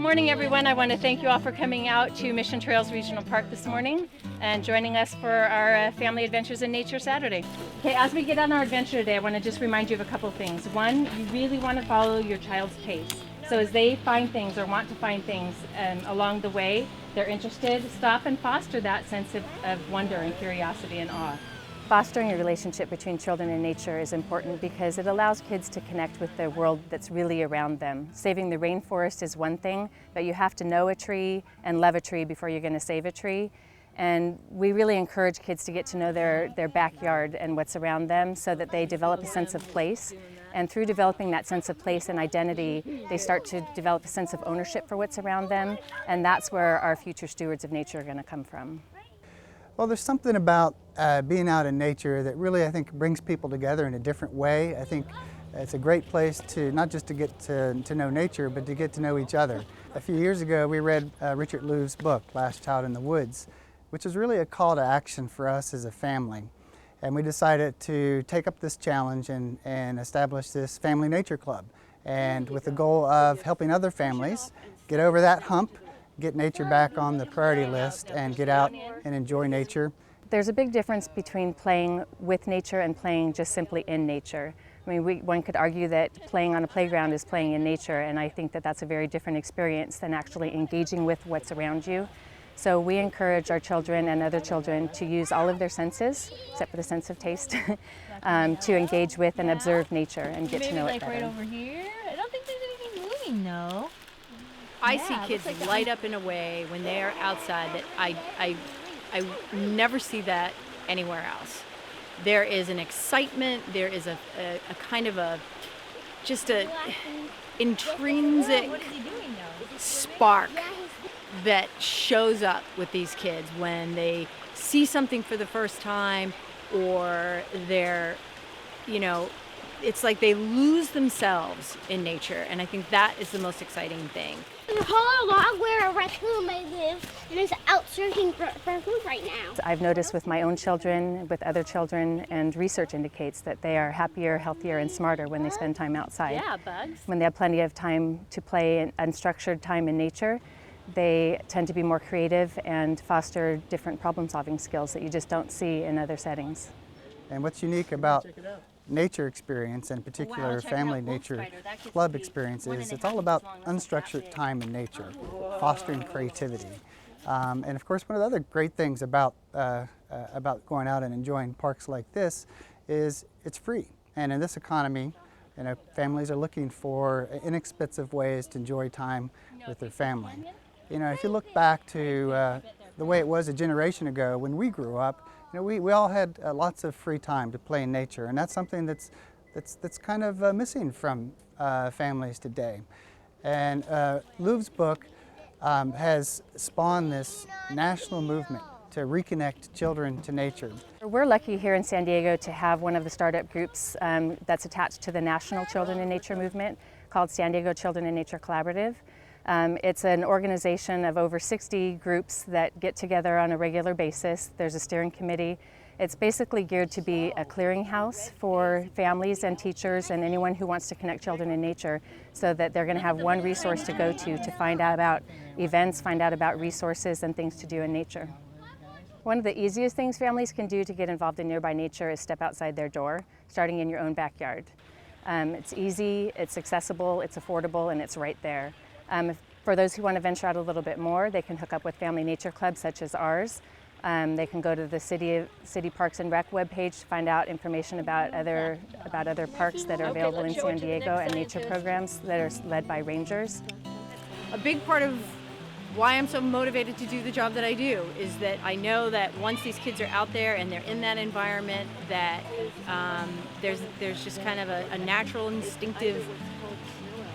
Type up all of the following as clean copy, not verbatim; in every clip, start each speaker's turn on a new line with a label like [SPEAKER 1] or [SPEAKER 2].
[SPEAKER 1] morning, everyone. I want to thank you all for coming out to Mission Trails Regional Park this morning and joining us for our Family Adventures in Nature Saturday. Okay, as we get on our adventure today, I want to just remind you of a couple things. One, you really want to follow your child's pace. So as they find things or want to find things along the way, they're interested, stop and foster that sense of wonder and curiosity and awe. Fostering a relationship between children and nature is important because it allows kids to connect with the world that's really around them. Saving the rainforest is one thing, but you have to know a tree and love a tree before you're going to save a tree. And we really encourage kids to get to know their backyard and what's around them so that they develop a sense of place. And through developing that sense of place and identity, they start to develop a sense of ownership for what's around them. And that's where our future stewards of nature are going to come from.
[SPEAKER 2] Well, there's something about being out in nature that really, I think, brings people together in a different way. I think it's a great place to not just to get to know nature, but to get to know each other. A few years ago, we read Richard Louve's book, Last Child in the Woods, which is really a call to action for us as a family. And we decided to take up this challenge and establish this family nature club. And with the goal of helping other families get over that hump, get nature back on the priority list and get out and enjoy nature. There's a big difference between playing with nature and playing just simply in nature. I mean, one could argue that playing on a playground is playing in nature, and I think that that's a very different experience than actually engaging with what's around you. So we encourage our children and other children to use all of their senses, except for the sense of taste, to engage with and observe nature and get to know it better.
[SPEAKER 3] Maybe like right over here? I don't think there's anything moving, no.
[SPEAKER 4] I see kids light up in a way when they are outside that I never see that anywhere else. There is an excitement, there is a kind of just a intrinsic spark that shows up with these kids when they see something for the first time, or they're, it's like they lose themselves in nature, and I think that is the most exciting thing.
[SPEAKER 5] There's a hollow log where a raccoon may live, and it's out searching for food right now.
[SPEAKER 1] I've noticed with my own children, with other children, and research indicates that they are happier, healthier, and smarter when they spend time outside.
[SPEAKER 4] Yeah, bugs.
[SPEAKER 1] When they have plenty of time to play in unstructured time in nature, they tend to be more creative and foster different problem-solving skills that you just don't see in other settings.
[SPEAKER 2] And what's unique about nature experience, in particular family nature club experience, is it's all about unstructured time in nature, fostering creativity. And of course, one of the other great things about going out and enjoying parks like this is it's free. And in this economy, families are looking for inexpensive ways to enjoy time with their family. If you look back to the way it was a generation ago when we grew up, we all had lots of free time to play in nature, and that's something that's kind of missing from families today. And Louve's book has spawned this national movement to reconnect children to nature. We're lucky here in San Diego to have one of the startup groups that's attached to the National Children in Nature movement called San Diego Children in Nature Collaborative. It's an organization of over 60 groups that get together on a regular basis. There's a steering committee. It's basically geared to be a clearinghouse for families and teachers and anyone who wants to connect children in nature, so that they're going to have one resource to go to find out about events, find out about resources and things to do in nature. One of the easiest things families can do to get involved in nearby nature is step outside their door, starting in your own backyard. It's easy, it's accessible, it's affordable, and it's right there. For those who want to venture out a little bit more, they can hook up with family nature clubs such as ours. They can go to the City Parks and Rec webpage to find out information about other parks that are available in San Diego and nature programs that are led by rangers.
[SPEAKER 4] A big part of why I'm so motivated to do the job that I do is that I know that once these kids are out there and they're in that environment, that there's just kind of a natural, instinctive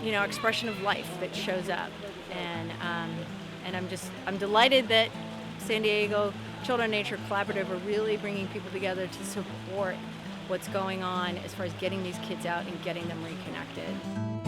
[SPEAKER 4] expression of life that shows up, and I'm delighted that San Diego Children in Nature Collaborative are really bringing people together to support what's going on as far as getting these kids out and getting them reconnected.